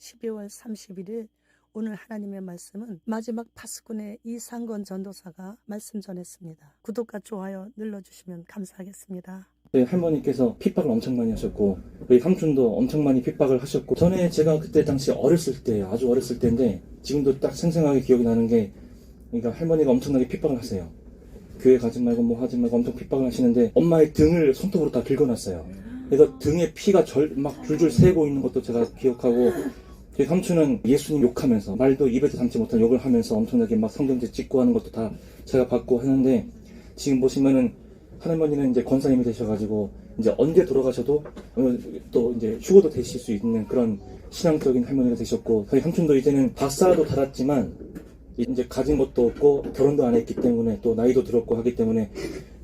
12월 31일 오늘 하나님의 말씀은 마지막 파수꾼의 이상건 전도사가 말씀 전했습니다. 구독과 좋아요 눌러주시면 감사하겠습니다. 저희 할머니께서 핍박을 엄청 많이 하셨고 저희 삼촌도 엄청 많이 핍박을 하셨고 전에 제가 그때 당시 어렸을 때 아주 어렸을 때인데 지금도 딱 생생하게 기억이 나는 게 그러니까 할머니가 엄청나게 핍박을 하세요. 교회 가지 말고 뭐 하지 말고 엄청 핍박을 하시는데 엄마의 등을 손톱으로 다 긁어놨어요. 그래서 등에 피가 막 줄줄 새고 있는 것도 제가 기억하고 저희 삼촌은 예수님 욕하면서 말도 입에서 담지 못한 욕을 하면서 엄청나게 막 성경책 찍고 하는 것도 다 제가 받고 하는데 지금 보시면은 할머니는 이제 권사님이 되셔가지고 이제 언제 돌아가셔도 또 이제 휴고도 되실 수 있는 그런 신앙적인 할머니가 되셨고 저희 삼촌도 이제는 박사도 달았지만 이제 가진 것도 없고 결혼도 안 했기 때문에 또 나이도 들었고 하기 때문에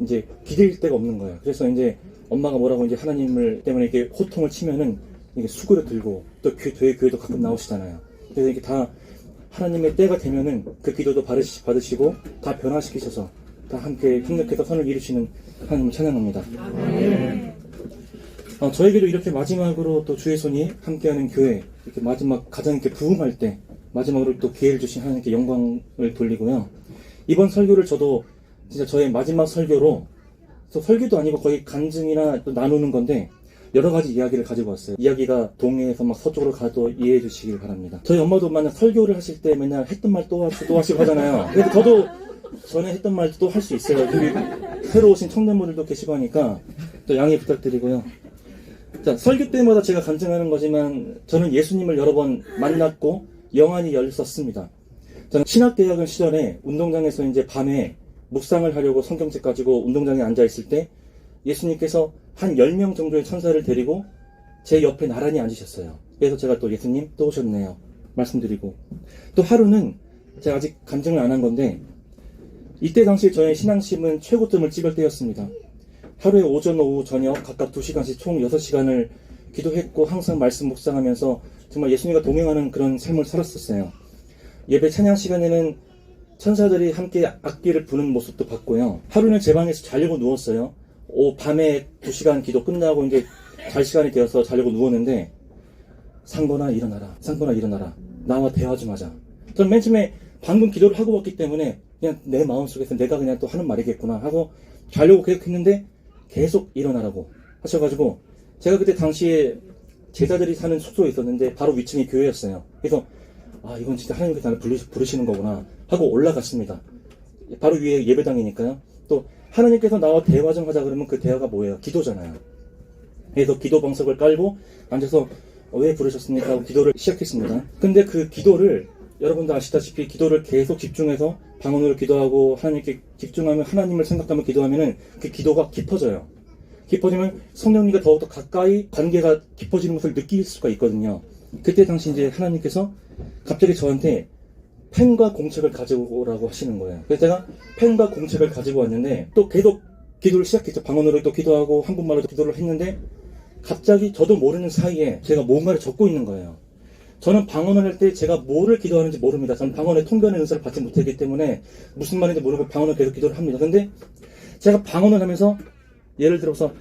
이제 기댈 데가 없는 거예요. 그래서 이제 엄마가 뭐라고 이제 하나님을 때문에 이렇게 호통을 치면은 이게 수그려 들고 또 저희 교회도 가끔 나오시잖아요. 그래서 이게 다 하나님의 때가 되면은 그 기도도 받으시고 다 변화시키셔서 다 함께 협력해서 선을 이루시는 하나님을 찬양합니다. 저에게도 이렇게 마지막으로 또 주의 손이 함께하는 교회 이렇게 마지막 가장 이렇게 부흥할 때 마지막으로 또 기회를 주신 하나님께 영광을 돌리고요. 이번 설교를 저도 진짜 저의 마지막 설교로 설교도 아니고 거의 간증이나 또 나누는 건데 여러 가지 이야기를 가지고 왔어요. 이야기가 동해에서 막 서쪽으로 가도 이해해 주시길 바랍니다. 저희 엄마도 만약 설교를 하실 때 맨날 했던 말 또 하시고 하잖아요. 그래서 저도 전에 했던 말도 또 할 수 있어요. 그리고 새로 오신 청년분들도 계시고 하니까 또 양해 부탁드리고요. 자, 설교 때마다 제가 간증하는 거지만 저는 예수님을 여러 번 만났고 영안이 열렸었습니다. 저는 신학대학원 시절에 운동장에서 이제 밤에 묵상을 하려고 성경책 가지고 운동장에 앉아있을 때 예수님께서 한 10명 정도의 천사를 데리고 제 옆에 나란히 앉으셨어요. 그래서 제가 또 예수님 또 오셨네요 말씀드리고 또 하루는 제가 아직 간증을 안 한 건데 이때 당시 저의 신앙심은 최고점을 찍을 때였습니다. 하루에 오전, 오후, 저녁 각각 2시간씩 총 6시간을 기도했고 항상 말씀 묵상하면서 정말 예수님과 동행하는 그런 삶을 살았었어요. 예배 찬양 시간에는 천사들이 함께 악기를 부는 모습도 봤고요. 하루는 제 방에서 자려고 누웠어요. 밤에 2시간 기도 끝나고 이제 잘 시간이 되어서 자려고 누웠는데 상건아 일어나라, 상건아 일어나라, 나와 대화 좀 하자. 저는 맨 처음에 방금 기도를 하고 왔기 때문에 그냥 내 마음속에서 내가 그냥 또 하는 말이겠구나 하고 자려고 계속 했는데 계속 일어나라고 하셔가지고 제가 그때 당시에 제자들이 사는 숙소에 있었는데 바로 위층이 교회였어요. 그래서 이건 진짜 하나님께서 나를 부르시는 거구나 하고 올라갔습니다. 바로 위에 예배당이니까요. 또 하나님께서 나와 대화 좀 하자 그러면 그 대화가 뭐예요? 기도잖아요. 그래서 기도 방석을 깔고 앉아서 왜 부르셨습니까? 하고 기도를 시작했습니다. 근데 그 기도를 여러분도 아시다시피 기도를 계속 집중해서 방언으로 기도하고 하나님께 집중하면 하나님을 생각하며 기도하면은 그 기도가 깊어져요. 깊어지면 성령님과 더욱더 가까이 관계가 깊어지는 것을 느낄 수가 있거든요. 그때 당시 이제 하나님께서 갑자기 저한테 펜과 공책을 가지고 오라고 하시는 거예요. 그래서 제가 펜과 공책을 가지고 왔는데 또 계속 기도를 시작했죠. 방언으로 또 기도하고 한국말로도 기도를 했는데 갑자기 저도 모르는 사이에 제가 뭔가를 적고 있는 거예요. 저는 방언을 할 때 제가 뭐를 기도하는지 모릅니다. 저는 방언의 통변의 은사를 받지 못했기 때문에 무슨 말인지 모르고 방언을 계속 기도를 합니다. 근데 제가 방언을 하면서 예를 들어서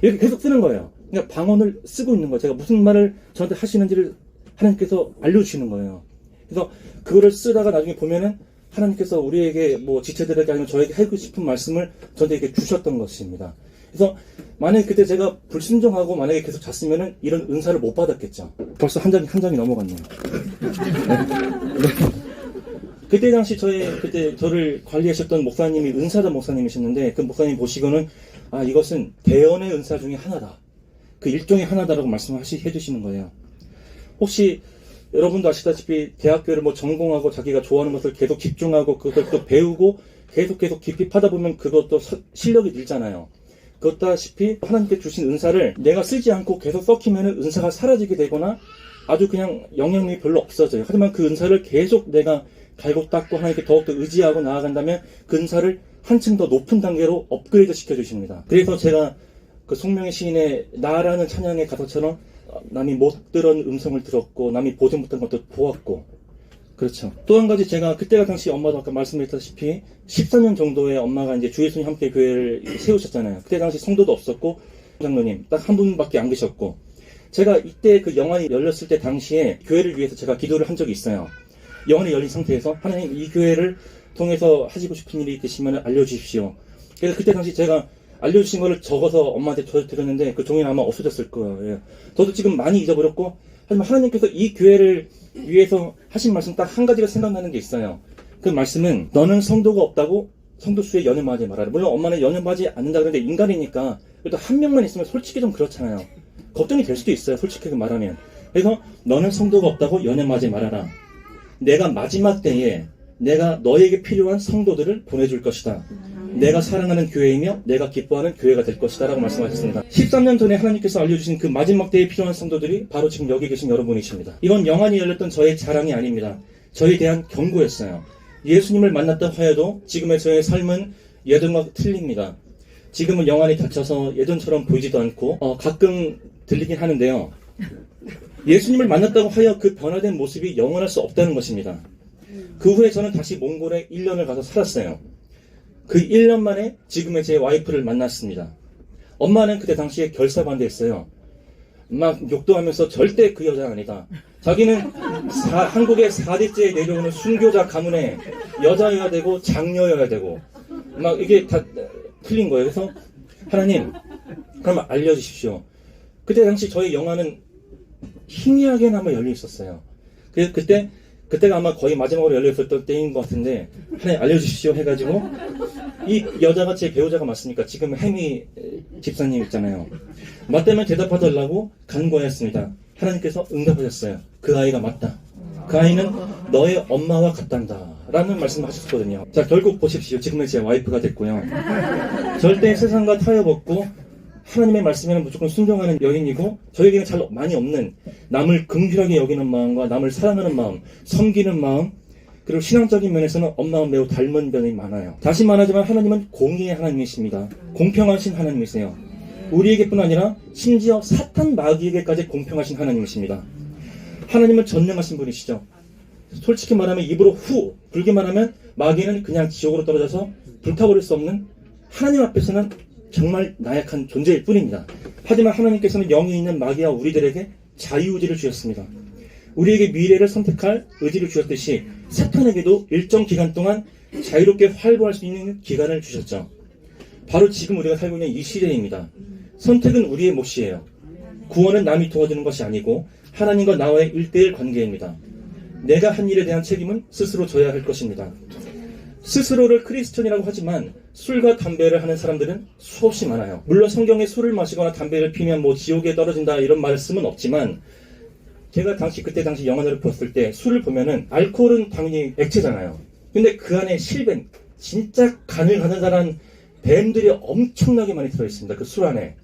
이렇게 계속 쓰는 거예요. 그러니까 방언을 쓰고 있는 거예요. 제가 무슨 말을 저한테 하시는지를 하나님께서 알려주시는 거예요. 그래서 그거를 쓰다가 나중에 보면은 하나님께서 우리에게 뭐 지체들에게 아니면 저에게 하고 싶은 말씀을 저한테 이렇게 주셨던 것입니다. 그래서 만약에 그때 제가 불순종하고 만약에 계속 잤으면은 이런 은사를 못 받았겠죠. 벌써 한 장이 넘어갔네요. 네. 그때 당시 그때 저를 관리하셨던 목사님이 은사자 목사님이셨는데 그 목사님 보시고는 이것은 대언의 은사 중에 하나다. 그 일종의 하나다라고 해주시는 거예요. 혹시 여러분도 아시다시피 대학교를 뭐 전공하고 자기가 좋아하는 것을 계속 집중하고 그것을 또 배우고 계속 깊이 파다 보면 그것도 실력이 늘잖아요. 그렇다시피 하나님께 주신 은사를 내가 쓰지 않고 계속 썩히면 은사가 사라지게 되거나 아주 그냥 영향력이 별로 없어져요. 하지만 그 은사를 계속 내가 갈고 닦고 하나님께 더욱더 의지하고 나아간다면 그 은사를 한층 더 높은 단계로 업그레이드 시켜주십니다. 그래서 제가 그 송명의 시인의 나라는 찬양의 가사처럼 남이 못 들은 음성을 들었고 남이 보지 못한 것도 보았고 그렇죠. 또 한 가지 제가 그때가 당시 엄마도 아까 말씀드렸다시피 14년 정도의 엄마가 이제 주의 손이 함께 교회를 세우셨잖아요. 그때 당시 성도도 없었고 장로님 딱 한 분밖에 안 계셨고, 제가 이때 그 영안이 열렸을 때 당시에 교회를 위해서 제가 기도를 한 적이 있어요. 영안이 열린 상태에서 하나님 이 교회를 통해서 하시고 싶은 일이 있으시면 알려주십시오. 그래서 그때 당시 제가 알려주신 거를 적어서 엄마한테 드렸는데 그 종이는 아마 없어졌을 거예요. 저도 지금 많이 잊어버렸고, 하지만 하나님께서 이 교회를 위해서 하신 말씀 딱 한 가지가 생각나는 게 있어요. 그 말씀은 너는 성도가 없다고 성도수에 연연하지 말아라. 물론 엄마는 연연하지 않는다 그러는데 인간이니까 그래도 한 명만 있으면 솔직히 좀 그렇잖아요. 걱정이 될 수도 있어요. 솔직히 말하면. 그래서 너는 성도가 없다고 연연하지 말아라. 내가 마지막 때에 내가 너에게 필요한 성도들을 보내줄 것이다. 내가 사랑하는 교회이며 내가 기뻐하는 교회가 될 것이다 라고 말씀하셨습니다. 13년 전에 하나님께서 알려주신 그 마지막 때에 필요한 성도들이 바로 지금 여기 계신 여러분이십니다. 이건 영안이 열렸던 저의 자랑이 아닙니다. 저에 대한 경고였어요. 예수님을 만났다 하여도 지금의 저의 삶은 예전과 틀립니다. 지금은 영안이 닫혀서 예전처럼 보이지도 않고 가끔 들리긴 하는데요. 예수님을 만났다고 하여 그 변화된 모습이 영원할 수 없다는 것입니다. 그 후에 저는 다시 몽골에 1년을 가서 살았어요. 그 1년 만에 지금의 제 와이프를 만났습니다. 엄마는 그때 당시에 결사반대했어요. 막 욕도 하면서 절대 그 여자는 아니다. 자기는 한국의 4대째 내려오는 순교자 가문에 여자여야 되고 장녀여야 되고 막 이게 다 틀린 거예요. 그래서 하나님 그럼 알려주십시오. 그때 당시 저희 영화는 희미하게나마 열려 있었어요. 그래서 그때가 아마 거의 마지막으로 열려 있었던 때인 것 같은데 하나님 알려주십시오 해가지고 이 여자가 제 배우자가 맞습니까? 지금 혜미 집사님 있잖아요. 맞다면 대답하달라고 간구하였습니다. 하나님께서 응답하셨어요. 그 아이가 맞다. 그 아이는 너의 엄마와 같단다 라는 말씀을 하셨거든요. 자, 결국 보십시오. 지금은 제 와이프가 됐고요. 절대 세상과 타협없고 하나님의 말씀에는 무조건 순종하는 여인이고, 저에게는 잘 많이 없는 남을 긍휼하게 여기는 마음과 남을 사랑하는 마음, 섬기는 마음, 그리고 신앙적인 면에서는 엄마와 매우 닮은 면이 많아요. 다시 말하지만 하나님은 공의의 하나님이십니다. 공평하신 하나님이세요. 우리에게뿐 아니라 심지어 사탄 마귀에게까지 공평하신 하나님이십니다. 하나님은 전능하신 분이시죠. 솔직히 말하면 입으로 불게 말하면 마귀는 그냥 지옥으로 떨어져서 불타버릴 수 없는, 하나님 앞에서는 정말 나약한 존재일 뿐입니다. 하지만 하나님께서는 영이 있는 마귀와 우리들에게 자유의지를 주셨습니다. 우리에게 미래를 선택할 의지를 주셨듯이 사탄에게도 일정 기간 동안 자유롭게 활보할 수 있는 기간을 주셨죠. 바로 지금 우리가 살고 있는 이 시대입니다. 선택은 우리의 몫이에요. 구원은 남이 도와주는 것이 아니고 하나님과 나와의 1:1 관계입니다. 내가 한 일에 대한 책임은 스스로 져야 할 것입니다. 스스로를 크리스천이라고 하지만 술과 담배를 하는 사람들은 수없이 많아요. 물론 성경에 술을 마시거나 담배를 피면 지옥에 떨어진다 이런 말씀은 없지만, 제가 그때 당시 영화를 봤을 때 술을 보면은 알코올은 당연히 액체잖아요. 근데 그 안에 실뱀, 진짜 간을 가느다란 뱀들이 엄청나게 많이 들어있습니다. 그 술 안에.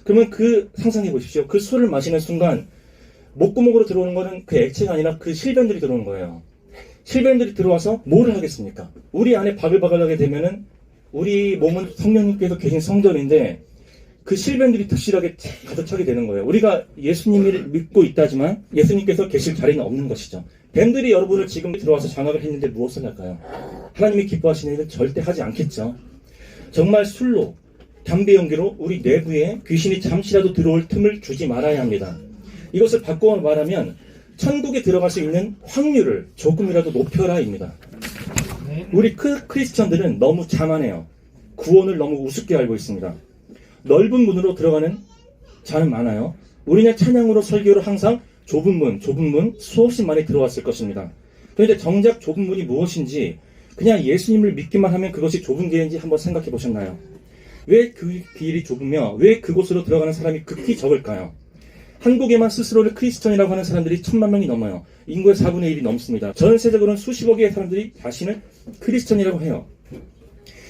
그러면 상상해 보십시오. 그 술을 마시는 순간 목구멍으로 들어오는 거는 그 액체가 아니라 그 실뱀들이 들어오는 거예요. 실뱀들이 들어와서 뭘 하겠습니까? 우리 안에 바글바글하게 되면은 우리 몸은 성령님께서 계신 성전인데 그 실뱀들이 득실하게 가득 차게 되는 거예요. 우리가 예수님을 믿고 있다지만 예수님께서 계실 자리는 없는 것이죠. 뱀들이 여러분을 지금 들어와서 장악을 했는데 무엇을 할까요? 하나님이 기뻐하시는 일은 절대 하지 않겠죠. 정말 술로, 담배 연기로 우리 내부에 귀신이 잠시라도 들어올 틈을 주지 말아야 합니다. 이것을 바꿔 말하면 천국에 들어갈 수 있는 확률을 조금이라도 높여라입니다. 우리 크리스천들은 너무 자만해요. 구원을 너무 우습게 알고 있습니다. 넓은 문으로 들어가는 자는 많아요. 우리는 찬양으로 설교로 항상 좁은 문 수없이 많이 들어왔을 것입니다. 그런데 정작 좁은 문이 무엇인지, 그냥 예수님을 믿기만 하면 그것이 좁은 길인지 한번 생각해 보셨나요? 왜 그 길이 좁으며 왜 그곳으로 들어가는 사람이 극히 적을까요? 한국에만 스스로를 크리스천이라고 하는 사람들이 1000만 명이 넘어요. 인구의 4분의 1이 넘습니다. 전 세계적으로는 수십억의 사람들이 자신을 크리스천이라고 해요.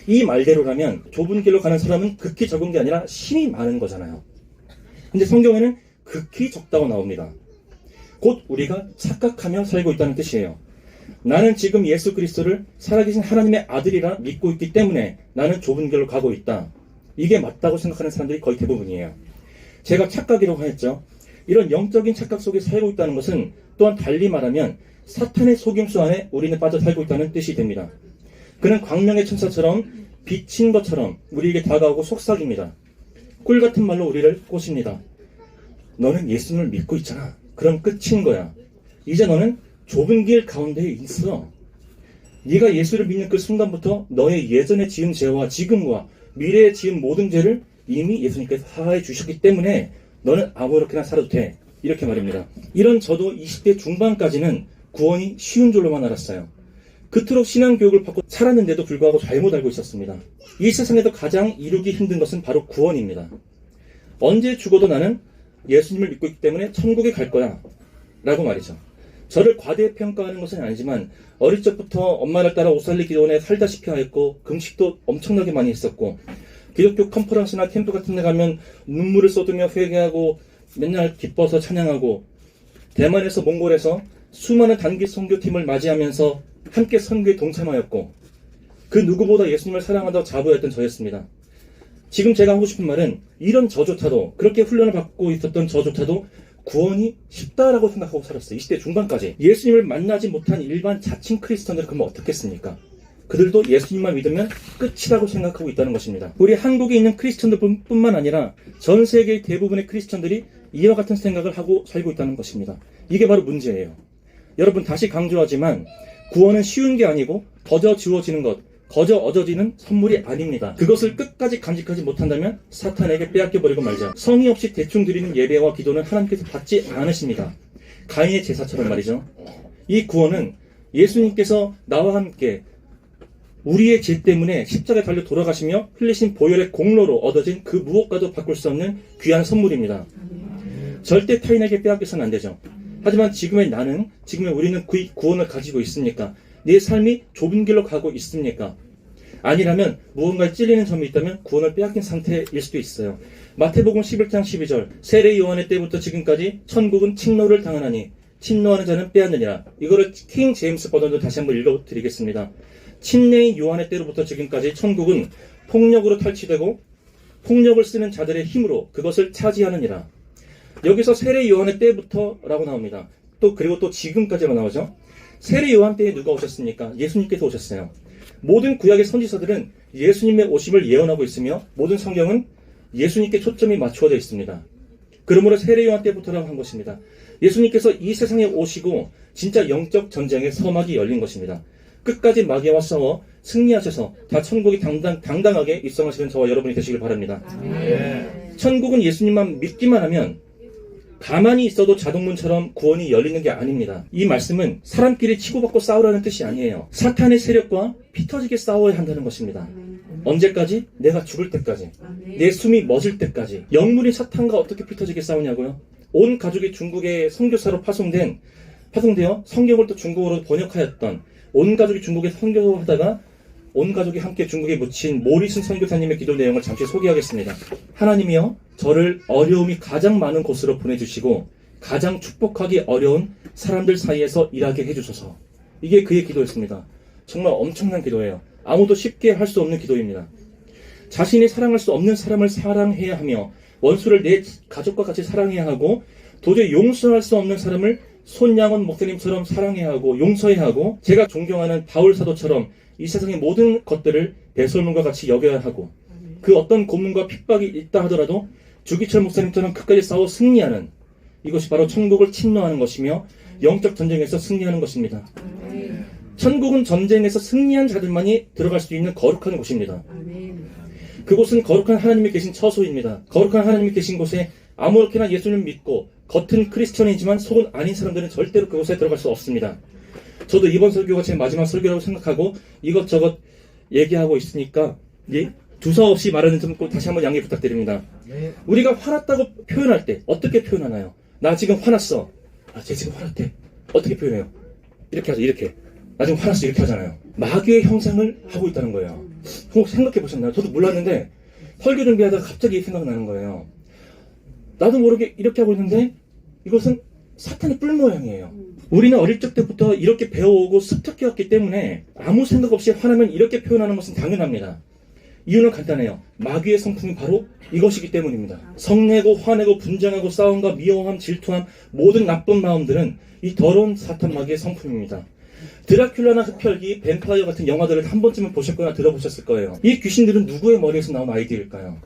이 말대로라면 좁은 길로 가는 사람은 극히 적은 게 아니라 심히 많은 거잖아요. 근데 성경에는 극히 적다고 나옵니다. 곧 우리가 착각하며 살고 있다는 뜻이에요. 나는 지금 예수 그리스도를 살아계신 하나님의 아들이라 믿고 있기 때문에 나는 좁은 길로 가고 있다. 이게 맞다고 생각하는 사람들이 거의 대부분이에요. 제가 착각이라고 했죠. 이런 영적인 착각 속에 살고 있다는 것은 또한 달리 말하면 사탄의 속임수 안에 우리는 빠져 살고 있다는 뜻이 됩니다. 그는 광명의 천사처럼 비친 것처럼 우리에게 다가오고 속삭입니다. 꿀 같은 말로 우리를 꼬십니다. 너는 예수님을 믿고 있잖아. 그럼 끝인 거야. 이제 너는 좁은 길 가운데에 있어. 네가 예수를 믿는 그 순간부터 너의 예전에 지은 죄와 지금과 미래에 지은 모든 죄를 이미 예수님께서 사하해 주셨기 때문에 너는 아무렇게나 살아도 돼. 이렇게 말입니다. 이런 저도 20대 중반까지는 구원이 쉬운 줄로만 알았어요. 그토록 신앙교육을 받고 살았는데도 불구하고 잘못 알고 있었습니다. 이 세상에서 가장 이루기 힘든 것은 바로 구원입니다. 언제 죽어도 나는 예수님을 믿고 있기 때문에 천국에 갈 거야 라고 말이죠. 저를 과대평가하는 것은 아니지만 어릴 적부터 엄마를 따라 옷살리 기도원에 살다시피 하였고 금식도 엄청나게 많이 했었고 기독교 컨퍼런스나 캠프 같은 데 가면 눈물을 쏟으며 회개하고 맨날 기뻐서 찬양하고 대만에서 몽골에서 수많은 단기 선교팀을 맞이하면서 함께 선교에 동참하였고 그 누구보다 예수님을 사랑하다고 자부했던 저였습니다. 지금 제가 하고 싶은 말은 이런 저조차도 그렇게 훈련을 받고 있었던 저조차도 구원이 쉽다라고 생각하고 살았어요. 20대 중반까지. 예수님을 만나지 못한 일반 자칭 크리스천들은 그러면 어떻겠습니까? 그들도 예수님만 믿으면 끝이라고 생각하고 있다는 것입니다. 우리 한국에 있는 크리스천들 뿐만 아니라 전 세계의 대부분의 크리스천들이 이와 같은 생각을 하고 살고 있다는 것입니다. 이게 바로 문제예요. 여러분 다시 강조하지만 구원은 쉬운 게 아니고 거저 주어지는 것, 거저 얻어지는 선물이 아닙니다. 그것을 끝까지 간직하지 못한다면 사탄에게 빼앗겨버리고 말자. 성의 없이 대충 드리는 예배와 기도는 하나님께서 받지 않으십니다. 가인의 제사처럼 말이죠. 이 구원은 예수님께서 나와 함께 우리의 죄 때문에 십자가에 달려 돌아가시며 흘리신 보혈의 공로로 얻어진 그 무엇과도 바꿀 수 없는 귀한 선물입니다. 절대 타인에게 빼앗겨서는 안 되죠. 하지만 지금의 나는, 지금의 우리는 그 구원을 가지고 있습니까? 내 삶이 좁은 길로 가고 있습니까? 아니라면 무언가에 찔리는 점이 있다면 구원을 빼앗긴 상태일 수도 있어요. 마태복음 11장 12절 세례 요한의 때부터 지금까지 천국은 침노를 당하나니 침노하는 자는 빼앗느니라. 이거를 킹 제임스 버전으로 다시 한번 읽어드리겠습니다. 침례인 요한의 때로부터 지금까지 천국은 폭력으로 탈취되고 폭력을 쓰는 자들의 힘으로 그것을 차지하느니라. 여기서 세례 요한의 때부터라고 나옵니다. 그리고 또 지금까지로 나오죠. 세례 요한 때에 누가 오셨습니까? 예수님께서 오셨어요. 모든 구약의 선지서들은 예수님의 오심을 예언하고 있으며 모든 성경은 예수님께 초점이 맞추어져 있습니다. 그러므로 세례 요한 때부터라고 한 것입니다. 예수님께서 이 세상에 오시고 진짜 영적 전쟁의 서막이 열린 것입니다. 끝까지 마귀와 싸워 승리하셔서 다 천국이 당당하게 입성하시는 저와 여러분이 되시길 바랍니다. 아멘. 천국은 예수님만 믿기만 하면 가만히 있어도 자동문처럼 구원이 열리는 게 아닙니다. 이 말씀은 사람끼리 치고받고 싸우라는 뜻이 아니에요. 사탄의 세력과 피 터지게 싸워야 한다는 것입니다. 언제까지? 내가 죽을 때까지. 내 숨이 멎을 때까지. 영물이 사탄과 어떻게 피 터지게 싸우냐고요? 온 가족이 중국의 선교사로 파송되어 성경을 또 중국어로 번역하였던 온 가족이 중국에 선교하다가 온 가족이 함께 중국에 묻힌 모리슨 선교사님의 기도 내용을 잠시 소개하겠습니다. 하나님이여 저를 어려움이 가장 많은 곳으로 보내주시고 가장 축복하기 어려운 사람들 사이에서 일하게 해주소서. 이게 그의 기도였습니다. 정말 엄청난 기도예요. 아무도 쉽게 할 수 없는 기도입니다. 자신이 사랑할 수 없는 사람을 사랑해야 하며 원수를 내 가족과 같이 사랑해야 하고 도저히 용서할 수 없는 사람을 손양원 목사님처럼 사랑해야 하고 용서해야 하고 제가 존경하는 바울 사도처럼 이 세상의 모든 것들을 배설물과 같이 여겨야 하고 그 어떤 고문과 핍박이 있다 하더라도 주기철 목사님처럼 끝까지 싸워 승리하는 이것이 바로 천국을 침노하는 것이며 영적 전쟁에서 승리하는 것입니다. 천국은 전쟁에서 승리한 자들만이 들어갈 수 있는 거룩한 곳입니다. 그곳은 거룩한 하나님이 계신 처소입니다. 거룩한 하나님이 계신 곳에 아무렇게나 예수님을 믿고 겉은 크리스천이지만 속은 아닌 사람들은 절대로 그곳에 들어갈 수 없습니다. 저도 이번 설교가 제 마지막 설교라고 생각하고 이것저것 얘기하고 있으니까 두서없이 말하는 점 꼭 다시 한번 양해 부탁드립니다. 우리가 화났다고 표현할 때 어떻게 표현하나요? 나 지금 화났어. 쟤 지금 화났대. 어떻게 표현해요? 이렇게 하죠. 이렇게. 나 지금 화났어. 이렇게 하잖아요. 마귀의 형상을 하고 있다는 거예요. 혹 생각해 보셨나요? 저도 몰랐는데 설교 준비하다가 갑자기 생각나는 거예요. 나도 모르게 이렇게 하고 있는데 이것은 사탄의 뿔 모양이에요. 우리는 어릴 적 때부터 이렇게 배워오고 습득해왔기 때문에 아무 생각 없이 화나면 이렇게 표현하는 것은 당연합니다. 이유는 간단해요. 마귀의 성품이 바로 이것이기 때문입니다. 성내고 화내고 분쟁하고 싸움과 미워함, 질투함 모든 나쁜 마음들은 이 더러운 사탄 마귀의 성품입니다. 드라큘라나 흡혈귀, 뱀파이어 같은 영화들을 한 번쯤은 보셨거나 들어보셨을 거예요. 이 귀신들은 누구의 머리에서 나온 아이디어일까요?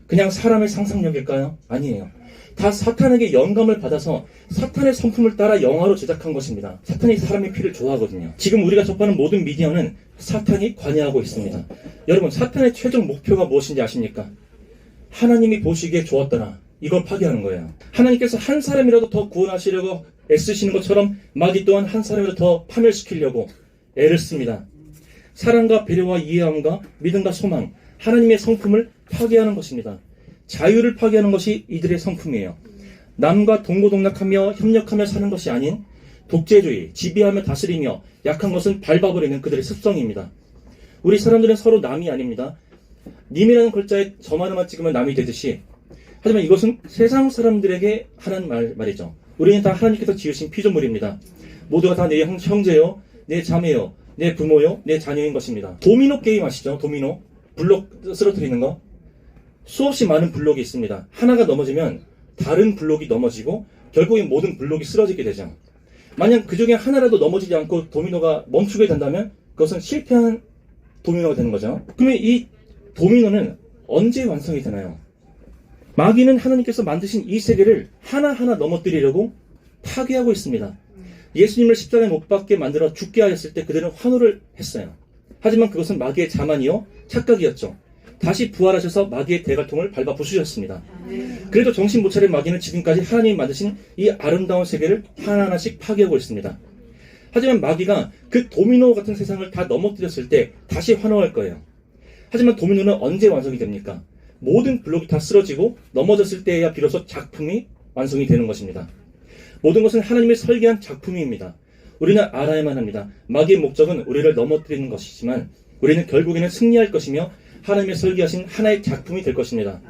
그냥 사람의 상상력일까요? 아니에요. 다 사탄에게 영감을 받아서 사탄의 성품을 따라 영화로 제작한 것입니다. 사탄이 사람의 피를 좋아하거든요. 지금 우리가 접하는 모든 미디어는 사탄이 관여하고 있습니다. 여러분, 사탄의 최종 목표가 무엇인지 아십니까? 하나님이 보시기에 좋았더라. 이걸 파괴하는 거예요. 하나님께서 한 사람이라도 더 구원하시려고 애쓰시는 것처럼 마귀 또한 한 사람이라도 더 파멸시키려고 애를 씁니다. 사랑과 배려와 이해함과 믿음과 소망, 하나님의 성품을 파괴하는 것입니다. 자유를 파괴하는 것이 이들의 성품이에요. 남과 동고동락하며 협력하며 사는 것이 아닌 독재주의, 지배하며 다스리며 약한 것은 밟아버리는 그들의 습성입니다. 우리 사람들은 서로 남이 아닙니다. 님이라는 글자에 점 하나만 찍으면 남이 되듯이, 하지만 이것은 세상 사람들에게 하는 말이죠. 우리는 다 하나님께서 지으신 피조물입니다. 모두가 다 내 형제요, 내 자매요, 내 부모요, 내 자녀인 것입니다. 도미노 게임 아시죠? 도미노? 블록 쓰러뜨리는 거. 수없이 많은 블록이 있습니다. 하나가 넘어지면 다른 블록이 넘어지고 결국엔 모든 블록이 쓰러지게 되죠. 만약 그 중에 하나라도 넘어지지 않고 도미노가 멈추게 된다면 그것은 실패한 도미노가 되는 거죠. 그러면 이 도미노는 언제 완성이 되나요? 마귀는 하나님께서 만드신 이 세계를 하나하나 넘어뜨리려고 파괴하고 있습니다. 예수님을 십자가에 못 박게 만들어 죽게 하였을 때 그들은 환호를 했어요. 하지만 그것은 마귀의 자만이요 착각이었죠. 다시 부활하셔서 마귀의 대갈통을 밟아 부수셨습니다. 그래도 정신 못 차린 마귀는 지금까지 하나님이 만드신 이 아름다운 세계를 하나하나씩 파괴하고 있습니다. 하지만 마귀가 그 도미노 같은 세상을 다 넘어뜨렸을 때 다시 환호할 거예요. 하지만 도미노는 언제 완성이 됩니까? 모든 블록이 다 쓰러지고 넘어졌을 때에야 비로소 작품이 완성이 되는 것입니다. 모든 것은 하나님이 설계한 작품입니다. 우리는 알아야만 합니다. 마귀의 목적은 우리를 넘어뜨리는 것이지만 우리는 결국에는 승리할 것이며 하나님의 설계하신 하나의 작품이 될 것입니다.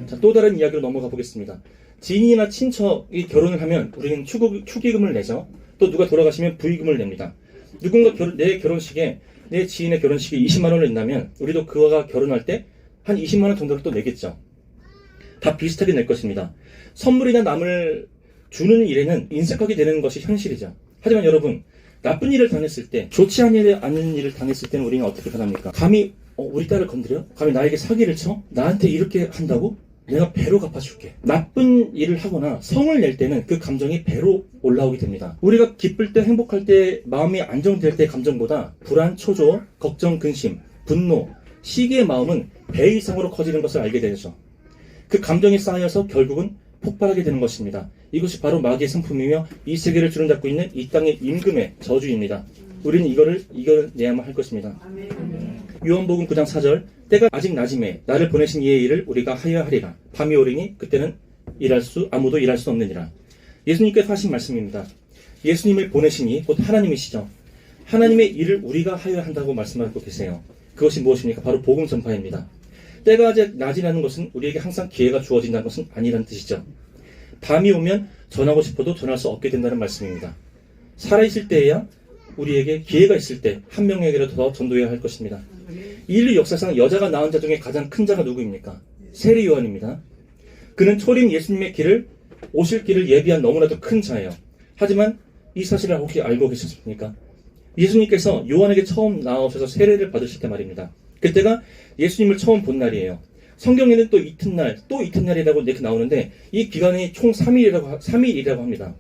자, 또 다른 이야기로 넘어가 보겠습니다. 지인이나 친척이 결혼을 하면 우리는 축의금을 내죠. 또 누가 돌아가시면 부의금을 냅니다. 누군가 내 결혼식에, 내 지인의 결혼식에 20만 원을 낸다면 우리도 그와 결혼할 때 한 20만 원 정도를 또 내겠죠. 다 비슷하게 낼 것입니다. 선물이나 남을 주는 일에는 인색하게 되는 것이 현실이죠. 하지만 여러분, 나쁜 일을 당했을 때, 좋지 않은 일을 당했을 때는 우리는 어떻게 변합니까? 감히 우리 딸을 건드려? 감히 나에게 사기를 쳐? 나한테 이렇게 한다고? 내가 배로 갚아줄게. 나쁜 일을 하거나 성을 낼 때는 그 감정이 배로 올라오게 됩니다. 우리가 기쁠 때, 행복할 때, 마음이 안정될 때 감정보다 불안, 초조, 걱정, 근심, 분노, 시기의 마음은 배 이상으로 커지는 것을 알게 되죠. 그 감정이 쌓여서 결국은 폭발하게 되는 것입니다. 이것이 바로 마귀의 성품이며 이 세계를 주름잡고 있는 이 땅의 임금의 저주입니다. 우리는 이거를 이겨내야만 할 것입니다. 요한복음 9장 4절, 때가 아직 낮음에 나를 보내신 이의 일을 우리가 하여야 하리라. 밤이 오리니 그때는 아무도 일할 수 없느니라. 예수님께서 하신 말씀입니다. 예수님을 보내시니 곧 하나님이시죠. 하나님의 일을 우리가 하여야 한다고 말씀하고 계세요. 그것이 무엇입니까? 바로 복음 전파입니다. 때가 아직 낮이라는 것은 우리에게 항상 기회가 주어진다는 것은 아니라는 뜻이죠. 밤이 오면 전하고 싶어도 전할 수 없게 된다는 말씀입니다. 살아있을 때에야 우리에게 기회가 있을 때 한 명에게라도 더 전도해야 할 것입니다. 인류 역사상 여자가 낳은 자 중에 가장 큰 자가 누구입니까? 세례 요한입니다. 그는 초림 예수님의 오실 길을 예비한 너무나도 큰 자예요. 하지만 이 사실을 혹시 알고 계셨습니까? 예수님께서 요한에게 처음 나오셔서 세례를 받으실 때 말입니다. 그때가 예수님을 처음 본 날이에요. 성경에는 또 이튿날이라고 이렇게 나오는데 이 기간이 총 3일이라고 합니다.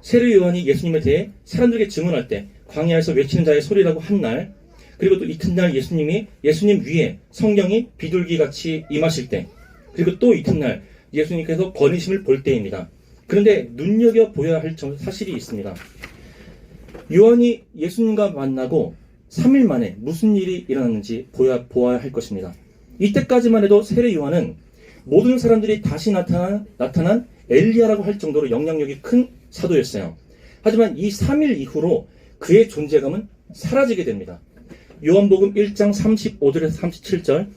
세례 요한이 예수님에 대해 사람들에게 증언할 때 광야에서 외치는 자의 소리라고 한 날, 그리고 또 이튿날 예수님 위에 성령이 비둘기같이 임하실 때, 그리고 또 이튿날 예수님께서 거니심을 볼 때입니다. 그런데 눈여겨보아야 할 사실이 있습니다. 요한이 예수님과 만나고 3일 만에 무슨 일이 일어났는지 보아야 할 것입니다. 이때까지만 해도 세례 요한은 모든 사람들이 다시 나타난 엘리야라고 할 정도로 영향력이 큰 사도였어요. 하지만 이 3일 이후로 그의 존재감은 사라지게 됩니다. 요한복음 1장 35절에서 37절,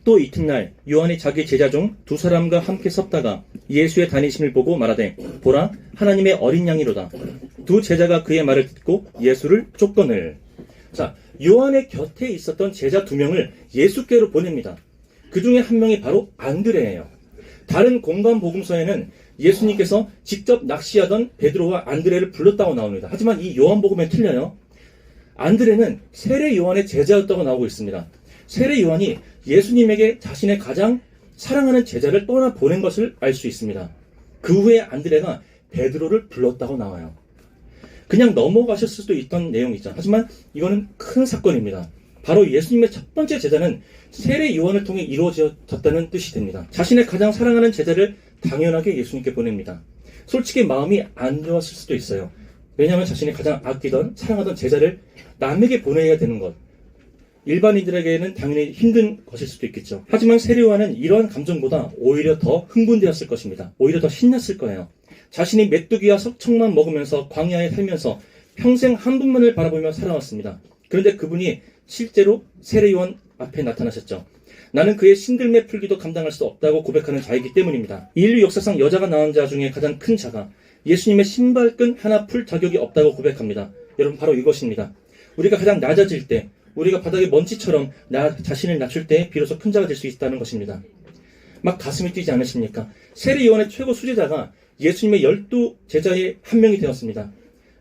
또 이튿날 요한이 자기 제자 중 2사람과 함께 섰다가 예수의 다니심을 보고 말하되 보라 하나님의 어린 양이로다. 2 제자가 그의 말을 듣고 예수를 쫓거늘. 자, 요한의 곁에 있었던 제자 2명을 예수께로 보냅니다. 그 중에 한 명이 바로 안드레예요. 다른 공간 복음서에는 예수님께서 직접 낚시하던 베드로와 안드레를 불렀다고 나옵니다. 하지만 이 요한복음에 틀려요. 안드레는 세례 요한의 제자였다고 나오고 있습니다. 세례 요한이 예수님에게 자신의 가장 사랑하는 제자를 떠나 보낸 것을 알 수 있습니다. 그 후에 안드레가 베드로를 불렀다고 나와요. 그냥 넘어가실 수도 있던 내용이죠. 하지만 이거는 큰 사건입니다. 바로 예수님의 첫 번째 제자는 세례 요한을 통해 이루어졌다는 뜻이 됩니다. 자신의 가장 사랑하는 제자를 당연하게 예수님께 보냅니다. 솔직히 마음이 안 좋았을 수도 있어요. 왜냐하면 자신이 가장 아끼던 사랑하던 제자를 남에게 보내야 되는 것, 일반인들에게는 당연히 힘든 것일 수도 있겠죠. 하지만 세례 요한은 이러한 감정보다 오히려 더 흥분되었을 것입니다. 오히려 더 신났을 거예요. 자신이 메뚜기와 석청만 먹으면서 광야에 살면서 평생 한 분만을 바라보며 살아왔습니다. 그런데 그분이 실제로 세례 요한 앞에 나타나셨죠. 나는 그의 신들매 풀기도 감당할 수 없다고 고백하는 자이기 때문입니다. 인류 역사상 여자가 낳은 자 중에 가장 큰 자가 예수님의 신발끈 하나 풀 자격이 없다고 고백합니다. 여러분, 바로 이것입니다. 우리가 가장 낮아질 때, 우리가 바닥에 먼지처럼 나 자신을 낮출 때 비로소 큰 자가 될 수 있다는 것입니다. 막 가슴이 뛰지 않으십니까? 세례 요한의 최고 수제자가 예수님의 12제자의 한 명이 되었습니다.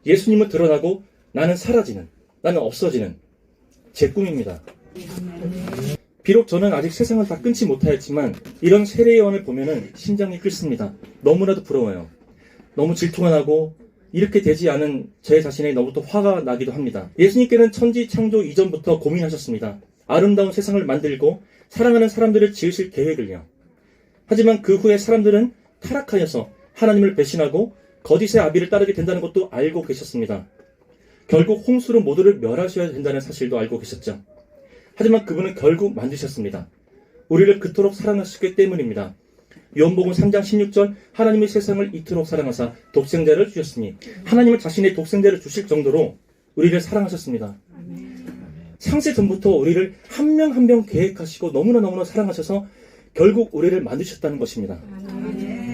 예수님은 드러나고 나는 사라지는, 나는 없어지는 제 꿈입니다. 비록 저는 아직 세상을 다 끊지 못하였지만 이런 세례 요한을 보면은 심장이 끓습니다. 너무나도 부러워요. 너무 질투가 나고 이렇게 되지 않은 제 자신에 너무도 화가 나기도 합니다. 예수님께는 천지 창조 이전부터 고민하셨습니다. 아름다운 세상을 만들고 사랑하는 사람들을 지으실 계획을요. 하지만 그 후에 사람들은 타락하여서 하나님을 배신하고 거짓의 아비를 따르게 된다는 것도 알고 계셨습니다. 결국 홍수로 모두를 멸하셔야 된다는 사실도 알고 계셨죠. 하지만 그분은 결국 만드셨습니다. 우리를 그토록 사랑하셨기 때문입니다. 요한복음 3장 16절 하나님의 세상을 이토록 사랑하사 독생자를 주셨으니 하나님은 자신의 독생자를 주실 정도로 우리를 사랑하셨습니다. 창세 전부터 우리를 한 명 한 명 계획하시고 너무나 사랑하셔서 결국 우리를 만드셨다는 것입니다.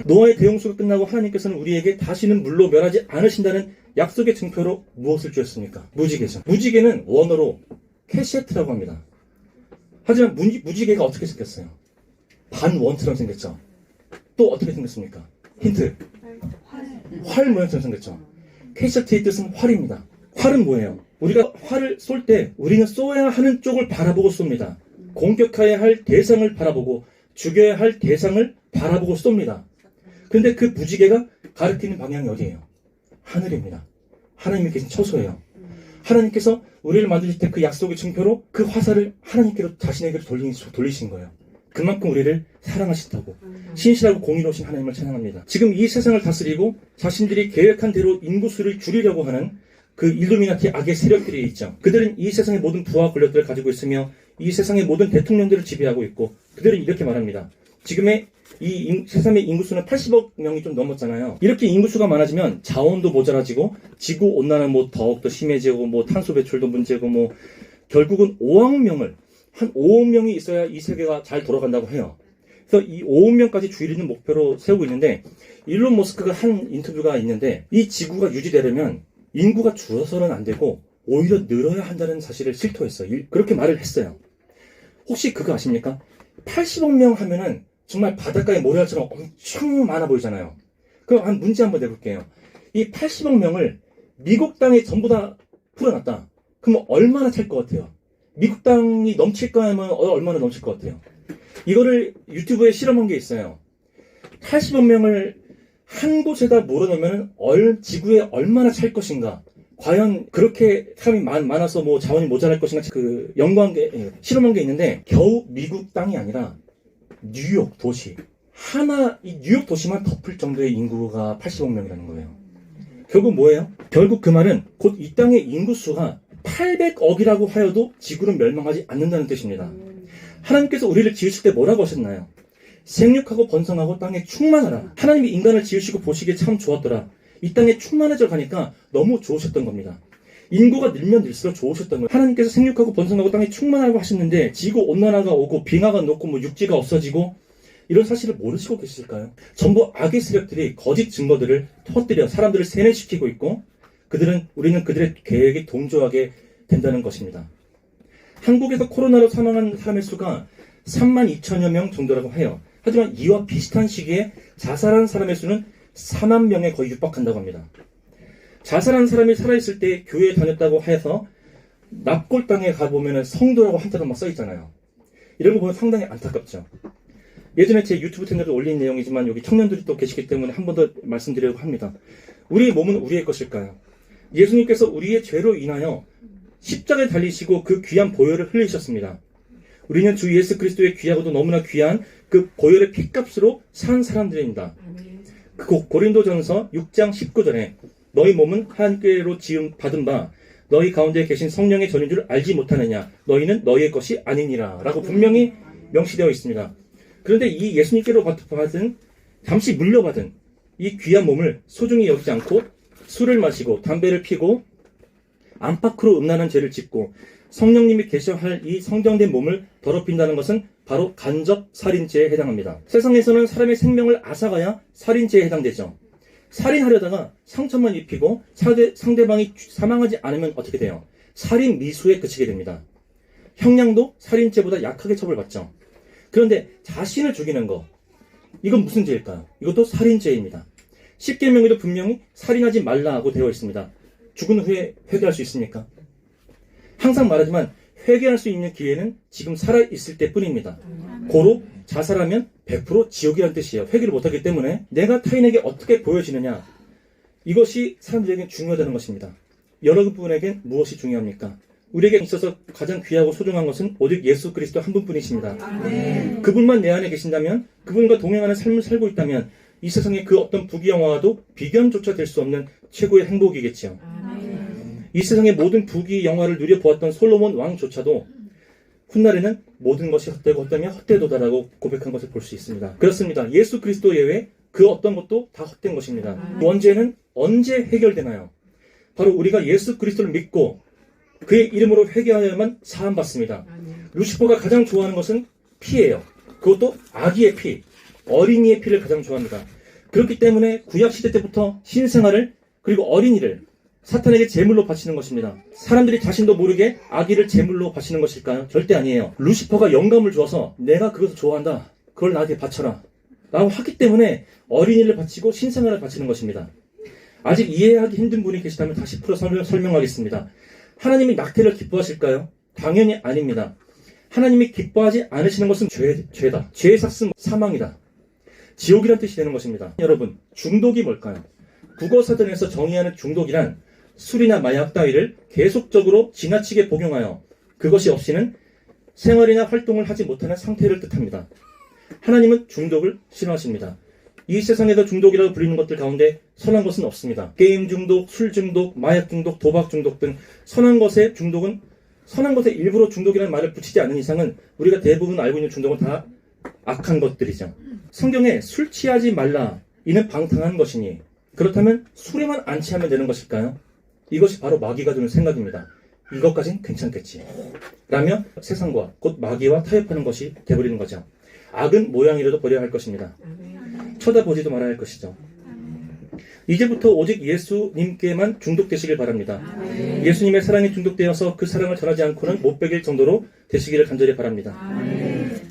노아의 대홍수가 끝나고 하나님께서는 우리에게 다시는 물로 멸하지 않으신다는 약속의 증표로 무엇을 주셨습니까? 무지개죠. 무지개는 원어로 캐시에트라고 합니다. 하지만 무지개가 어떻게 생겼어요? 반원처럼 생겼죠. 또 어떻게 생겼습니까? 힌트. 활 모양처럼 생겼죠. 캐시에트의 뜻은 활입니다. 활은 뭐예요? 우리가 활을 쏠 때 우리는 쏘아야 하는 쪽을 바라보고 쏩니다. 공격해야 할 대상을 바라보고 죽여야 할 대상을 바라보고 쏩니다. 그런데 그 무지개가 가리키는 방향이 어디예요? 하늘입니다. 하나님이 계신 처소예요. 하나님께서 우리를 만드실 때 그 약속의 증표로 그 화살을 하나님께로 자신에게로 돌리신 거예요. 그만큼 우리를 사랑하신다고 신실하고 공의로우신 하나님을 찬양합니다. 지금 이 세상을 다스리고 자신들이 계획한 대로 인구수를 줄이려고 하는 그 일루미나티 악의 세력들이 있죠. 그들은 이 세상의 모든 부와 권력들을 가지고 있으며 이 세상의 모든 대통령들을 지배하고 있고 그들은 이렇게 말합니다. 지금의 이 세상의 인구수는 80억 명이 좀 넘었잖아요. 이렇게 인구수가 많아지면 자원도 모자라지고 지구온난화는 뭐 더욱더 심해지고 뭐 탄소 배출도 문제고 뭐 결국은 5억 명을 한 5억 명이 있어야 이 세계가 잘 돌아간다고 해요. 그래서 이 5억 명까지 줄이는 목표로 세우고 있는데 일론 머스크가 한 인터뷰가 있는데 이 지구가 유지되려면 인구가 줄어서는 안 되고 오히려 늘어야 한다는 사실을 실토했어요. 그렇게 말을 했어요. 혹시 그거 아십니까? 80억 명 하면은 정말 바닷가의 모래알처럼 엄청 많아 보이잖아요. 그럼 한 문제 한번 내볼게요. 이 80억 명을 미국 땅에 전부 다 풀어놨다. 그럼 얼마나 찰 것 같아요? 미국 땅이 넘칠까 하면 얼마나 넘칠 것 같아요? 이거를 유튜브에 실험한 게 있어요. 80억 명을 한 곳에다 몰아넣으면 지구에 얼마나 찰 것인가? 과연 그렇게 사람이 많아서 뭐 자원이 모자랄 것인가? 그 연구한 게 실험한 게 있는데 겨우 미국 땅이 아니라 뉴욕 도시 이 뉴욕 도시만 덮을 정도의 인구가 80억 명이라는 거예요. 결국 뭐예요? 결국 그 말은 곧 이 땅의 인구수가 800억이라고 하여도 지구는 멸망하지 않는다는 뜻입니다. 하나님께서 우리를 지으실 때 뭐라고 하셨나요? 생육하고 번성하고 땅에 충만하라. 하나님이 인간을 지으시고 보시기에 참 좋았더라. 이 땅에 충만해져 가니까 너무 좋으셨던 겁니다. 인구가 늘면 늘수록 좋으셨던 거예요. 하나님께서 생육하고 번성하고 땅에 충만하고 하셨는데 지구 온난화가 오고 빙하가 녹고 뭐 육지가 없어지고 이런 사실을 모르시고 계실까요? 전부 악의 세력들이 거짓 증거들을 터뜨려 사람들을 세뇌시키고 있고 우리는 그들의 계획에 동조하게 된다는 것입니다. 한국에서 코로나로 사망한 사람의 수가 3만 2천여 명 정도라고 해요. 하지만 이와 비슷한 시기에 자살한 사람의 수는 4만 명에 거의 육박한다고 합니다. 자살한 사람이 살아있을 때 교회에 다녔다고 해서 납골당에 가보면 성도라고 한자로 막 써있잖아요. 이런 거 보면 상당히 안타깝죠. 예전에 제 유튜브 채널에 올린 내용이지만 여기 청년들이 또 계시기 때문에 한 번 더 말씀드리려고 합니다. 우리의 몸은 우리의 것일까요? 예수님께서 우리의 죄로 인하여 십자가에 달리시고 그 귀한 보혈을 흘리셨습니다. 우리는 주 예수 그리스도의 귀하고도 너무나 귀한 그 보혈의 피값으로 산 사람들입니다. 그 고린도전서 6장 19절에 너희 몸은 하나님께로 지음 받은 바 너희 가운데 계신 성령의 전인 줄 알지 못하느냐 너희는 너희의 것이 아니니라 라고 분명히 명시되어 있습니다. 그런데 이 예수님께로 받은 잠시 물려받은 이 귀한 몸을 소중히 여기지 않고 술을 마시고 담배를 피고 안팎으로 음란한 죄를 짓고 성령님이 계셔할 이 성경된 몸을 더럽힌다는 것은 바로 간접 살인죄에 해당합니다. 세상에서는 사람의 생명을 앗아가야 살인죄에 해당되죠. 살인하려다가 상처만 입히고 상대방이 사망하지 않으면 어떻게 돼요? 살인 미수에 그치게 됩니다. 형량도 살인죄보다 약하게 처벌받죠. 그런데 자신을 죽이는 거, 이건 무슨 죄일까요? 이것도 살인죄입니다. 십계명에도 분명히 살인하지 말라고 되어 있습니다. 죽은 후에 회개할 수 있습니까? 항상 말하지만 회개할 수 있는 기회는 지금 살아있을 때뿐입니다. 고로 자살하면 100% 지옥이라는 뜻이에요. 회개를 못하기 때문에 내가 타인에게 어떻게 보여지느냐, 이것이 사람들에게 중요하다는 것입니다. 여러분에겐 무엇이 중요합니까? 우리에게 있어서 가장 귀하고 소중한 것은 오직 예수 그리스도 한 분뿐이십니다. 그분만 내 안에 계신다면, 그분과 동행하는 삶을 살고 있다면 이 세상의 그 어떤 부귀영화와도 비견조차 될 수 없는 최고의 행복이겠지요. 이 세상의 모든 부귀영화를 누려보았던 솔로몬 왕조차도 훗날에는 모든 것이 헛되고 헛되면 헛되도다라고 고백한 것을 볼 수 있습니다. 그렇습니다. 예수 그리스도 예외 그 어떤 것도 다 헛된 것입니다. 문제는 언제 해결되나요? 바로 우리가 예수 그리스도를 믿고 그의 이름으로 회개하여야만 사함받습니다. 루시퍼가 가장 좋아하는 것은 피예요. 그것도 아기의 피, 어린이의 피를 가장 좋아합니다. 그렇기 때문에 구약시대 때부터 신생아를 그리고 어린이를 사탄에게 제물로 바치는 것입니다. 사람들이 자신도 모르게 아기를 제물로 바치는 것일까요? 절대 아니에요. 루시퍼가 영감을 주어서 내가 그것을 좋아한다, 그걸 나한테 바쳐라 라고 하기 때문에 어린이를 바치고 신생아를 바치는 것입니다. 아직 이해하기 힘든 분이 계시다면 다시 풀어 설명하겠습니다. 하나님이 낙태를 기뻐하실까요? 당연히 아닙니다. 하나님이 기뻐하지 않으시는 것은 죄다. 죄의 삭은 사망이다. 지옥이란 뜻이 되는 것입니다. 여러분, 중독이 뭘까요? 국어사전에서 정의하는 중독이란 술이나 마약 따위를 계속적으로 지나치게 복용하여 그것이 없이는 생활이나 활동을 하지 못하는 상태를 뜻합니다. 하나님은 중독을 싫어하십니다. 이 세상에서 중독이라고 불리는 것들 가운데 선한 것은 없습니다. 게임 중독, 술 중독, 마약 중독, 도박 중독 등 선한 것의 중독은, 선한 것에 일부러 중독이라는 말을 붙이지 않는 이상은 우리가 대부분 알고 있는 중독은 다 악한 것들이죠. 성경에 술 취하지 말라, 이는 방탕한 것이니 그렇다면 술에만 안 취하면 되는 것일까요? 이것이 바로 마귀가 주는 생각입니다. 이것까진 괜찮겠지 라며 세상과 곧 마귀와 타협하는 것이 되버리는 거죠. 악은 모양이라도 버려야 할 것입니다. 쳐다보지도 말아야 할 것이죠. 이제부터 오직 예수님께만 중독되시길 바랍니다. 예수님의 사랑에 중독되어서 그 사랑을 전하지 않고는 못 베길 정도로 되시기를 간절히 바랍니다.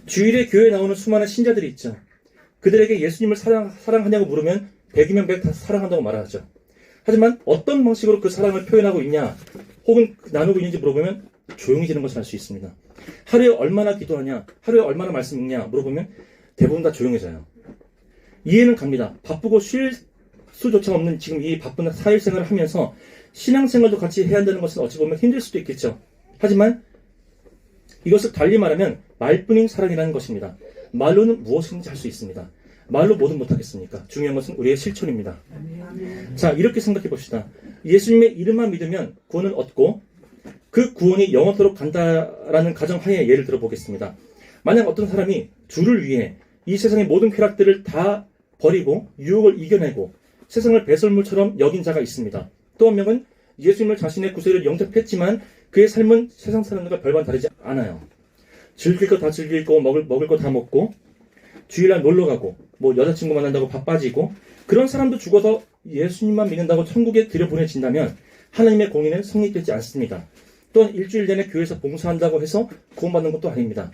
주일에 교회에 나오는 수많은 신자들이 있죠. 그들에게 예수님을 사랑하냐고 물으면 100이면 100 다 사랑한다고 말하죠. 하지만 어떤 방식으로 그 사랑을 표현하고 있냐, 혹은 나누고 있는지 물어보면 조용해지는 것을 알 수 있습니다. 하루에 얼마나 기도하냐, 하루에 얼마나 말씀 읽냐 물어보면 대부분 다 조용해져요. 이해는 갑니다. 바쁘고 쉴 수조차 없는 지금 이 바쁜 사회생활을 하면서 신앙생활도 같이 해야 한다는 것은 어찌 보면 힘들 수도 있겠죠. 하지만 이것을 달리 말하면 말뿐인 사랑이라는 것입니다. 말로는 무엇이든지 할 수 있습니다. 말로 뭐든 못하겠습니까? 중요한 것은 우리의 실천입니다. 자, 이렇게 생각해 봅시다. 예수님의 이름만 믿으면 구원을 얻고 그 구원이 영원토록 간다라는 가정하에 예를 들어보겠습니다. 만약 어떤 사람이 주를 위해 이 세상의 모든 쾌락들을 다 버리고 유혹을 이겨내고 세상을 배설물처럼 여긴 자가 있습니다. 또 한 명은 예수님을 자신의 구세를 영접했지만 그의 삶은 세상 사람들과 별반 다르지 않아요. 즐길 거 다 즐기고 먹을 거 다 먹고 주일날 놀러 가고 뭐 여자친구 만난다고 바 빠지고 그런 사람도 죽어서 예수님만 믿는다고 천국에 들여보내진다면 하나님의 공의는 성립되지 않습니다. 또한 일주일 내내 교회에서 봉사한다고 해서 구원받는 것도 아닙니다.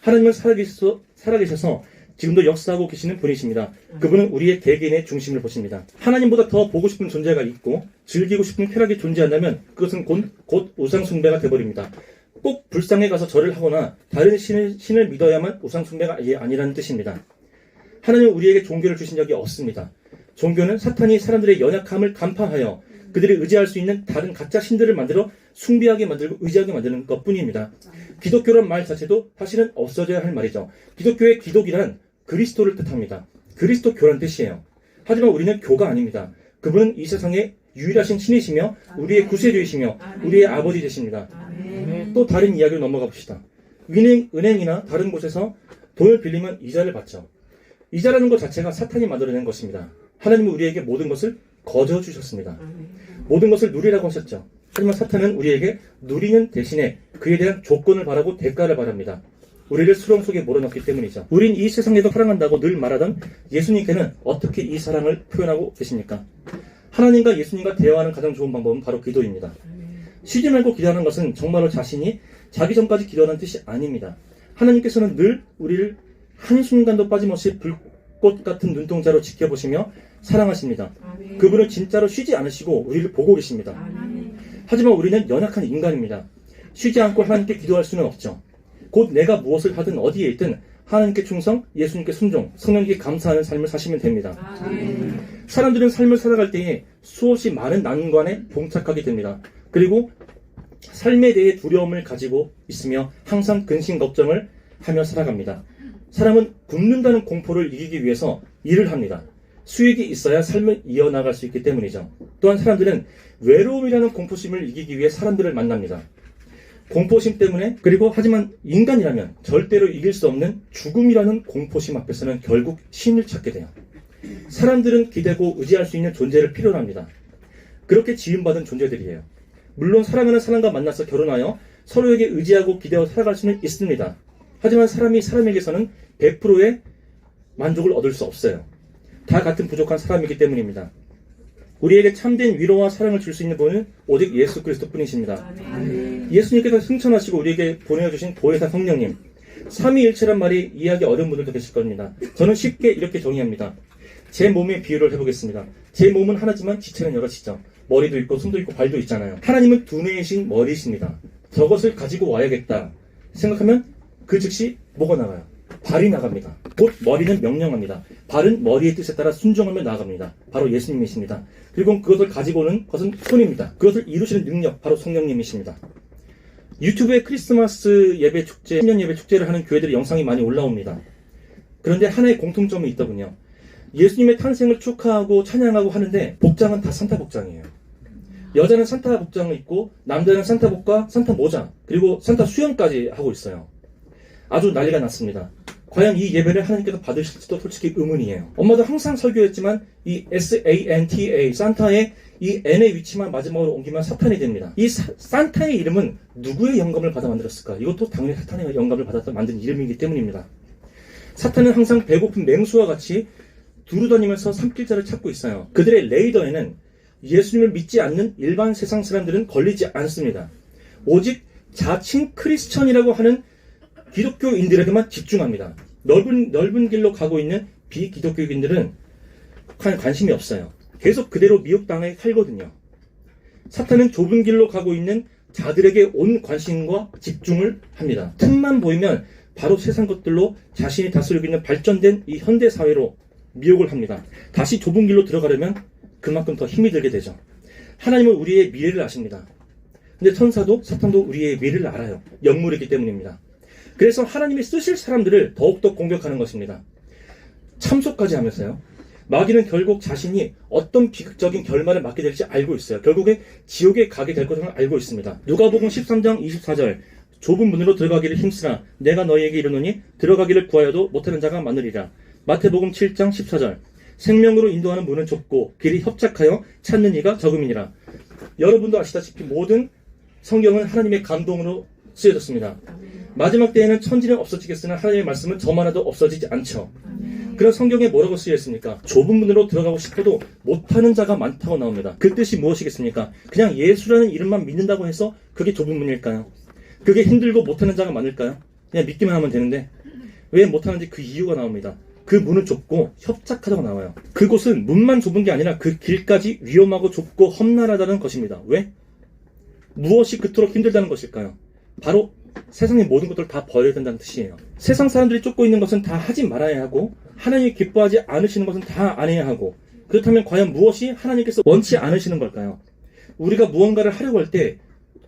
하나님은 살아계셔서 지금도 역사하고 계시는 분이십니다. 그분은 우리의 개개인의 중심을 보십니다. 하나님보다 더 보고 싶은 존재가 있고 즐기고 싶은 쾌락이 존재한다면 그것은 곧 우상 숭배가 되어버립니다. 꼭 불상에 가서 절을 하거나 다른 신을 믿어야만 우상 숭배가 아니라는 뜻입니다. 하나님은 우리에게 종교를 주신 적이 없습니다. 종교는 사탄이 사람들의 연약함을 간파하여 그들이 의지할 수 있는 다른 가짜 신들을 만들어 숭배하게 만들고 의지하게 만드는 것뿐입니다. 기독교란 말 자체도 사실은 없어져야 할 말이죠. 기독교의 기독이란 그리스도를 뜻합니다. 그리스도교란 뜻이에요. 하지만 우리는 교가 아닙니다. 그분은 이 세상의 유일하신 신이시며 우리의 구세주이시며 우리의 아버지 되십니다. 또 다른 이야기로 넘어가 봅시다. 은행이나 다른 곳에서 돈을 빌리면 이자를 받죠. 이자라는 것 자체가 사탄이 만들어낸 것입니다. 하나님은 우리에게 모든 것을 거저 주셨습니다. 모든 것을 누리라고 하셨죠. 하지만 사탄은 우리에게 누리는 대신에 그에 대한 조건을 바라고 대가를 바랍니다. 우리를 수렁 속에 몰아넣기 때문이죠. 우린 이 세상에도 사랑한다고 늘 말하던 예수님께는 어떻게 이 사랑을 표현하고 계십니까? 하나님과 예수님과 대화하는 가장 좋은 방법은 바로 기도입니다. 쉬지 말고 기도하는 것은 정말로 자신이 자기 전까지 기도하는 뜻이 아닙니다. 하나님께서는 늘 우리를 한순간도 빠짐없이 불꽃 같은 눈동자로 지켜보시며 사랑하십니다. 그분은 진짜로 쉬지 않으시고 우리를 보고 계십니다. 하지만 우리는 연약한 인간입니다. 쉬지 않고 하나님께 기도할 수는 없죠. 곧 내가 무엇을 하든 어디에 있든 하나님께 충성, 예수님께 순종, 성령께 감사하는 삶을 사시면 됩니다. 사람들은 삶을 살아갈 때에 수없이 많은 난관에 봉착하게 됩니다. 그리고 삶에 대해 두려움을 가지고 있으며 항상 근심 걱정을 하며 살아갑니다. 사람은 굶는다는 공포를 이기기 위해서 일을 합니다. 수익이 있어야 삶을 이어나갈 수 있기 때문이죠. 또한 사람들은 외로움이라는 공포심을 이기기 위해 사람들을 만납니다. 공포심 때문에, 그리고 하지만 인간이라면 절대로 이길 수 없는 죽음이라는 공포심 앞에서는 결국 신을 찾게 돼요. 사람들은 기대고 의지할 수 있는 존재를 필요로 합니다. 그렇게 지음받은 존재들이에요. 물론 사랑하는 사람과 만나서 결혼하여 서로에게 의지하고 기대어 살아갈 수는 있습니다. 하지만 사람이 사람에게서는 100%의 만족을 얻을 수 없어요. 다 같은 부족한 사람이기 때문입니다. 우리에게 참된 위로와 사랑을 줄 수 있는 분은 오직 예수 그리스도 뿐이십니다. 예수님께서 승천하시고 우리에게 보내주신 보혜사 성령님, 삼위일체란 말이 이해하기 어려운 분들도 계실 겁니다. 저는 쉽게 이렇게 정의합니다. 제 몸의 비유를 해보겠습니다. 제 몸은 하나지만 지체는 여럿이죠. 머리도 있고 손도 있고 발도 있잖아요. 하나님은 두뇌이신 머리이십니다. 저것을 가지고 와야겠다 생각하면 그 즉시 뭐가 나가요? 발이 나갑니다. 곧 머리는 명령합니다. 발은 머리의 뜻에 따라 순종하며 나아갑니다. 바로 예수님이십니다. 그리고 그것을 가지고 오는 것은 손입니다. 그것을 이루시는 능력, 바로 성령님이십니다. 유튜브에 크리스마스 예배 축제, 신년 예배 축제를 하는 교회들의 영상이 많이 올라옵니다. 그런데 하나의 공통점이 있더군요. 예수님의 탄생을 축하하고 찬양하고 하는데 복장은 다 산타 복장이에요. 여자는 산타 복장을 입고 남자는 산타복과 산타 모자 그리고 산타 수염까지 하고 있어요. 아주 난리가 났습니다. 과연 이 예배를 하나님께서 받으실지도 솔직히 의문이에요. 엄마도 항상 설교했지만 이 SANTA, 산타의 이 N의 위치만 마지막으로 옮기면 사탄이 됩니다. 이 산타의 이름은 누구의 영감을 받아 만들었을까? 이것도 당연히 사탄의 영감을 받아서 만든 이름이기 때문입니다. 사탄은 항상 배고픈 맹수와 같이 두루다니면서 삼킬자를 찾고 있어요. 그들의 레이더에는 예수님을 믿지 않는 일반 세상 사람들은 걸리지 않습니다. 오직 자칭 크리스천이라고 하는 기독교인들에게만 집중합니다. 넓은 길로 가고 있는 비기독교인들은 관심이 없어요. 계속 그대로 미혹당해 살거든요. 사탄은 좁은 길로 가고 있는 자들에게 온 관심과 집중을 합니다. 틈만 보이면 바로 세상 것들로 자신이 다스리고 있는 발전된 이 현대 사회로 미혹을 합니다. 다시 좁은 길로 들어가려면 그만큼 더 힘이 들게 되죠. 하나님은 우리의 미래를 아십니다. 근데 천사도 사탄도 우리의 미래를 알아요. 영물이기 때문입니다. 그래서 하나님이 쓰실 사람들을 더욱더 공격하는 것입니다. 참소까지 하면서요. 마귀는 결국 자신이 어떤 비극적인 결말을 맞게 될지 알고 있어요. 결국에 지옥에 가게 될 것을 알고 있습니다. 누가복음 13장 24절 좁은 문으로 들어가기를 힘쓰라 내가 너희에게 이르노니 들어가기를 구하여도 못하는 자가 많으리라. 마태복음 7장 14절 생명으로 인도하는 문은 좁고 길이 협착하여 찾는 이가 적음이니라. 여러분도 아시다시피 모든 성경은 하나님의 감동으로 쓰여졌습니다. 마지막 때에는 천지는 없어지겠으나 하나님의 말씀은 점 하나도 없어지지 않죠. 그런 성경에 뭐라고 쓰여있습니까? 좁은 문으로 들어가고 싶어도 못하는 자가 많다고 나옵니다. 그 뜻이 무엇이겠습니까? 그냥 예수라는 이름만 믿는다고 해서 그게 좁은 문일까요? 그게 힘들고 못하는 자가 많을까요? 그냥 믿기만 하면 되는데 왜 못하는지 그 이유가 나옵니다. 그 문은 좁고 협착하다고 나와요. 그곳은 문만 좁은 게 아니라 그 길까지 위험하고 좁고 험난하다는 것입니다. 왜? 무엇이 그토록 힘들다는 것일까요? 바로 세상의 모든 것들을 다 버려야 된다는 뜻이에요. 세상 사람들이 쫓고 있는 것은 다 하지 말아야 하고 하나님이 기뻐하지 않으시는 것은 다 안 해야 하고, 그렇다면 과연 무엇이 하나님께서 원치 않으시는 걸까요? 우리가 무언가를 하려고 할 때,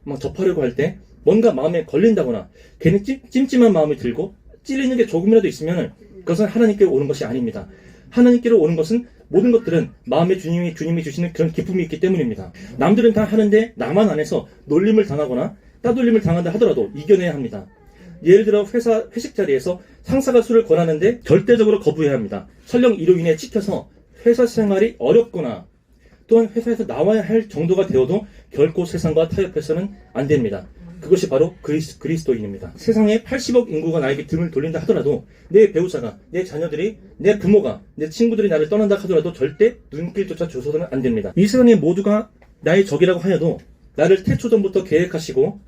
막 접하려고 할 때 뭔가 마음에 걸린다거나 괜히 찜찜한 마음이 들고 찔리는 게 조금이라도 있으면 그것은 하나님께 오는 것이 아닙니다. 하나님께로 오는 것은 모든 것들은 마음의 주님이 주시는 그런 기쁨이 있기 때문입니다. 남들은 다 하는데 나만 안 해서 놀림을 당하거나 따돌림을 당한다 하더라도 이겨내야 합니다. 예를 들어 회식 자리에서 상사가 술을 권하는데 절대적으로 거부해야 합니다. 설령 이로 인해 찍혀서 회사 생활이 어렵거나 또한 회사에서 나와야 할 정도가 되어도 결코 세상과 타협해서는 안 됩니다. 그것이 바로 그리스도인입니다. 세상에 80억 인구가 나에게 등을 돌린다 하더라도 내 배우자가, 내 자녀들이, 내 부모가, 내 친구들이 나를 떠난다 하더라도 절대 눈길조차 줘서는 안 됩니다. 이 세상의 모두가 나의 적이라고 하여도 나를 태초 전부터 계획하시고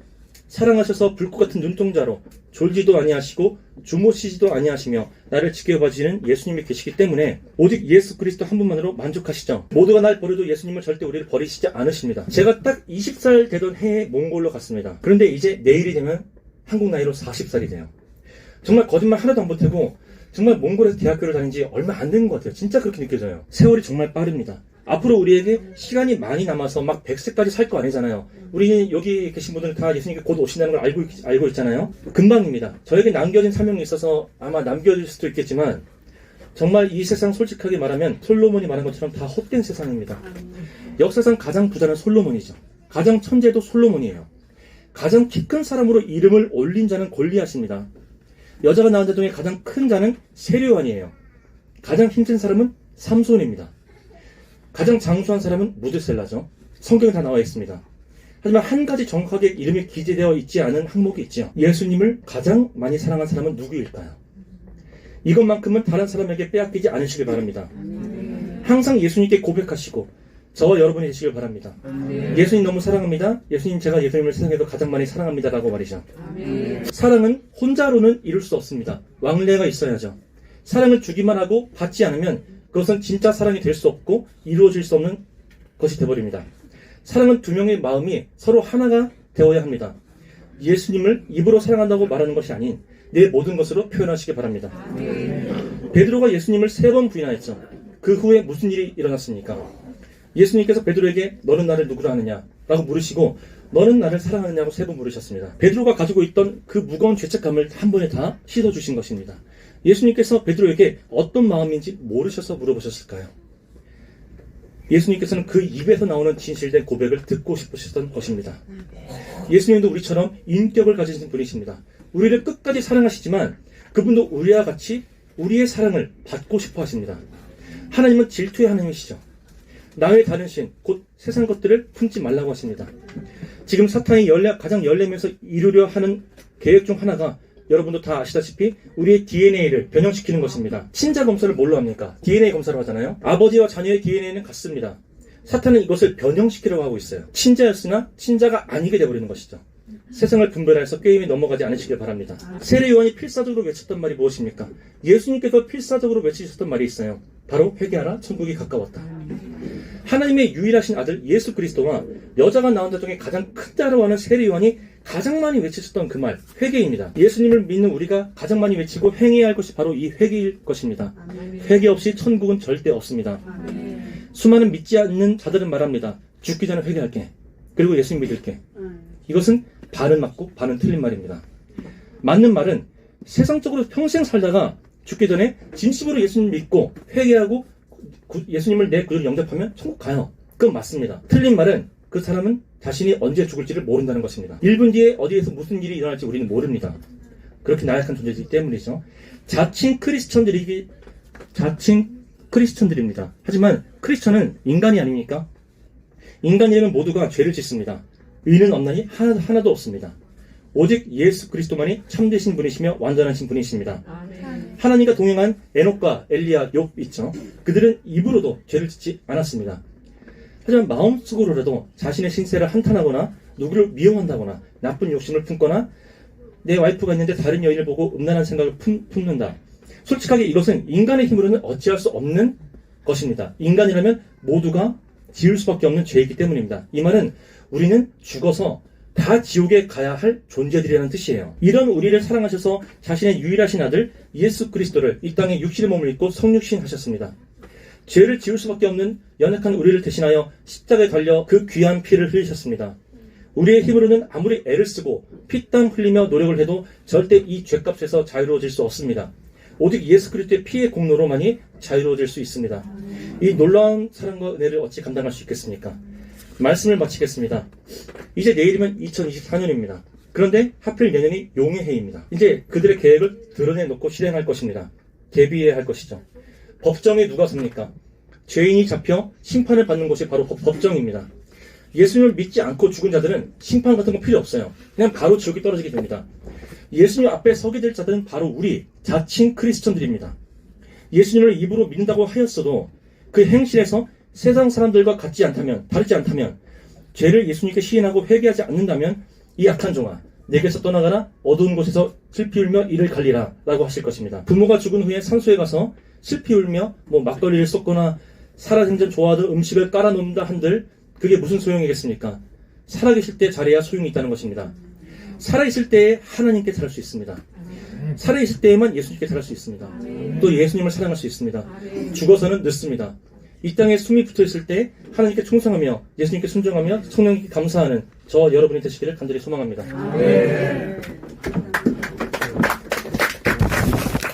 사랑하셔서 불꽃 같은 눈동자로 졸지도 아니하시고 주무시지도 아니하시며 나를 지켜봐주시는 예수님이 계시기 때문에 오직 예수 그리스도 한 분만으로 만족하시죠. 모두가 날 버려도 예수님은 절대 우리를 버리시지 않으십니다. 제가 딱 20살 되던 해에 몽골로 갔습니다. 그런데 이제 내일이 되면 한국 나이로 40살이 돼요. 정말 거짓말 하나도 안 보태고 정말 몽골에서 대학교를 다닌 지 얼마 안 된 것 같아요. 진짜 그렇게 느껴져요. 세월이 정말 빠릅니다. 앞으로 우리에게 시간이 많이 남아서 막 100세까지 살 거 아니잖아요. 우리 여기 계신 분들은 다 예수님께 곧 오신다는 걸 알고 있잖아요. 금방입니다. 저에게 남겨진 사명이 있어서 아마 남겨질 수도 있겠지만 정말 이 세상 솔직하게 말하면 솔로몬이 말한 것처럼 다 헛된 세상입니다. 역사상 가장 부자는 솔로몬이죠. 가장 천재도 솔로몬이에요. 가장 키 큰 사람으로 이름을 올린 자는 골리앗입니다. 여자가 낳은 자 중에 가장 큰 자는 세례요한이에요. 가장 힘든 사람은 삼손입니다. 가장 장수한 사람은 무드셀라죠. 성경에 다 나와 있습니다. 하지만 한 가지 정확하게 이름이 기재되어 있지 않은 항목이 있죠. 예수님을 가장 많이 사랑한 사람은 누구일까요? 이것만큼은 다른 사람에게 빼앗기지 않으시길 바랍니다. 항상 예수님께 고백하시고 저와 여러분이 되시길 바랍니다. 예수님 너무 사랑합니다. 예수님, 제가 예수님을 세상에서 가장 많이 사랑합니다 라고 말이죠. 사랑은 혼자로는 이룰 수 없습니다. 왕래가 있어야죠. 사랑을 주기만 하고 받지 않으면 그것은 진짜 사랑이 될 수 없고 이루어질 수 없는 것이 되어버립니다. 사랑은 두 명의 마음이 서로 하나가 되어야 합니다. 예수님을 입으로 사랑한다고 말하는 것이 아닌 내 모든 것으로 표현하시기 바랍니다. 베드로가 예수님을 3번 부인하였죠. 그 후에 무슨 일이 일어났습니까? 예수님께서 베드로에게 너는 나를 누구라 하느냐 라고 물으시고 너는 나를 사랑하느냐고 3번 물으셨습니다. 베드로가 가지고 있던 그 무거운 죄책감을 한 번에 다 씻어주신 것입니다. 예수님께서 베드로에게 어떤 마음인지 모르셔서 물어보셨을까요? 예수님께서는 그 입에서 나오는 진실된 고백을 듣고 싶으셨던 것입니다. 예수님도 우리처럼 인격을 가지신 분이십니다. 우리를 끝까지 사랑하시지만 그분도 우리와 같이 우리의 사랑을 받고 싶어 하십니다. 하나님은 질투의 하나님이시죠. 나의 다른 신, 곧 세상 것들을 품지 말라고 하십니다. 지금 사탄이 가장 열내면서 이루려 하는 계획 중 하나가 여러분도 다 아시다시피 우리의 DNA를 변형시키는 것입니다. 친자 검사를 뭘로 합니까? DNA 검사로 하잖아요. 아버지와 자녀의 DNA는 같습니다. 사탄은 이것을 변형시키려고 하고 있어요. 친자였으나 친자가 아니게 되어버리는 것이죠. 세상을 분별해서 게임에 넘어가지 않으시길 바랍니다. 세례 요한이 필사적으로 외쳤던 말이 무엇입니까? 예수님께서 필사적으로 외치셨던 말이 있어요. 바로 회개하라, 천국이 가까웠다. 하나님의 유일하신 아들 예수 그리스도와 여자가 낳은 자 중에 가장 큰 자라고 하는 세례 요한이 가장 많이 외치셨던 그 말, 회개입니다. 예수님을 믿는 우리가 가장 많이 외치고 행해야 할 것이 바로 이 회개일 것입니다. 회개 없이 천국은 절대 없습니다. 수많은 믿지 않는 자들은 말합니다. 죽기 전에 회개할게. 그리고 예수님 믿을게. 이것은 반은 맞고 반은 틀린 말입니다. 맞는 말은 세상적으로 평생 살다가 죽기 전에 진심으로 예수님 믿고 회개하고 예수님을 내 구주로 영접하면 천국 가요. 그건 맞습니다. 틀린 말은 그 사람은 자신이 언제 죽을지를 모른다는 것입니다. 1분 뒤에 어디에서 무슨 일이 일어날지 우리는 모릅니다. 그렇게 나약한 존재이기 때문이죠. 자칭 크리스천들입니다. 하지만 크리스천은 인간이 아닙니까? 인간이라면 모두가 죄를 짓습니다. 의는 없나니 하나도 없습니다. 오직 예수 그리스도만이 참되신 분이시며 완전하신 분이십니다. 하나님과 동행한 에녹과 엘리야, 욥 있죠. 그들은 입으로도 죄를 짓지 않았습니다. 하지만 마음속으로라도 자신의 신세를 한탄하거나 누구를 미워한다거나 나쁜 욕심을 품거나 내 와이프가 있는데 다른 여인을 보고 음란한 생각을 품는다. 솔직하게 이것은 인간의 힘으로는 어찌할 수 없는 것입니다. 인간이라면 모두가 지을 수밖에 없는 죄이기 때문입니다. 이 말은 우리는 죽어서 다 지옥에 가야 할 존재들이라는 뜻이에요. 이런 우리를 사랑하셔서 자신의 유일하신 아들 예수 그리스도를 이 땅에 육신의 몸을 입고 성육신 하셨습니다. 죄를 지을 수밖에 없는 연약한 우리를 대신하여 십자가에 달려 그 귀한 피를 흘리셨습니다. 우리의 힘으로는 아무리 애를 쓰고 피땀 흘리며 노력을 해도 절대 이 죄값에서 자유로워질 수 없습니다. 오직 예수 그리스도의 피의 공로로만이 자유로워질 수 있습니다. 이 놀라운 사랑과 은혜를 어찌 감당할 수 있겠습니까? 말씀을 마치겠습니다. 이제 내일이면 2024년입니다. 그런데 하필 내년이 용의 해입니다. 이제 그들의 계획을 드러내놓고 실행할 것입니다. 대비해야 할 것이죠. 법정에 누가 섭니까? 죄인이 잡혀 심판을 받는 곳이 바로 법정입니다. 예수님을 믿지 않고 죽은 자들은 심판 같은 거 필요 없어요. 그냥 바로 지옥에 떨어지게 됩니다. 예수님 앞에 서게 될 자들은 바로 우리 자칭 크리스천들입니다. 예수님을 입으로 믿는다고 하였어도 그 행실에서 세상 사람들과 같지 않다면, 다르지 않다면, 죄를 예수님께 시인하고 회개하지 않는다면 이 악한 종아, 내게서 떠나가라, 어두운 곳에서 슬피 울며 이를 갈리라 라고 하실 것입니다. 부모가 죽은 후에 산소에 가서 슬피 울며 막걸리를 쏟거나 살아생전 좋아하던 음식을 깔아놓는다 한들 그게 무슨 소용이겠습니까? 살아계실 때 잘해야 소용이 있다는 것입니다. 살아있을 때에 하나님께 살할 수 있습니다. 살아있을 때에만 예수님께 살할 수 있습니다. 또 예수님을 사랑할 수 있습니다. 죽어서는 늦습니다. 이 땅에 숨이 붙어있을 때 하나님께 충성하며 예수님께 순종하며 성령님께 감사하는 저 여러분이 되시기를 간절히 소망합니다.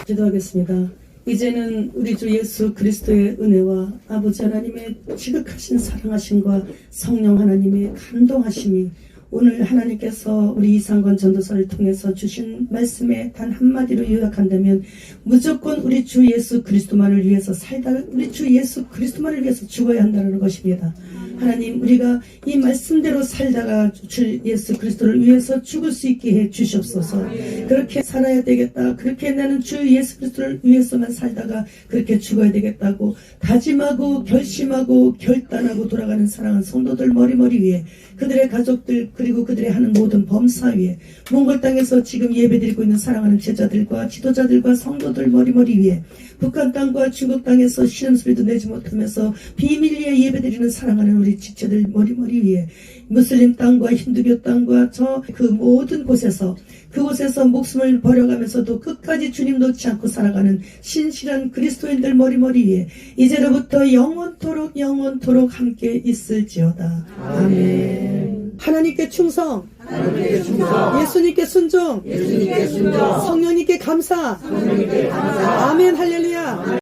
기도하겠습니다. 이제는 우리 주 예수 그리스도의 은혜와 아버지 하나님의 지극하신 사랑하심과 성령 하나님의 감동하심이 오늘 하나님께서 우리 이상건 전도사를 통해서 주신 말씀에 단 한마디로 요약한다면 무조건 우리 주 예수 그리스도만을 위해서 살다 우리 주 예수 그리스도만을 위해서 죽어야 한다는 것입니다. 하나님, 우리가 이 말씀대로 살다가 주 예수 그리스도를 위해서 죽을 수 있게 해 주시옵소서. 그렇게 살아야 되겠다. 그렇게 나는 주 예수 그리스도를 위해서만 살다가 그렇게 죽어야 되겠다고 다짐하고 결심하고 결단하고 돌아가는 사랑하는 성도들 머리머리 위에, 그들의 가족들 그리고 그들의 하는 모든 범사 위에, 몽골 땅에서 지금 예배드리고 있는 사랑하는 제자들과 지도자들과 성도들 머리머리 위에, 북한 땅과 중국 땅에서 신음소리도 내지 못하면서 비밀리에 예배드리는 사랑하는 우리 지체들 머리머리 위에, 무슬림 땅과 힌두교 땅과 저 그 모든 곳에서 그곳에서 목숨을 버려가면서도 끝까지 주님 놓지 않고 살아가는 신실한 그리스도인들 머리머리 위에 이제로부터 영원토록 함께 있을지어다. 아멘. 하나님께 충성, 예수님께 순종, 성령님께 감사. 아멘. 할렐루야.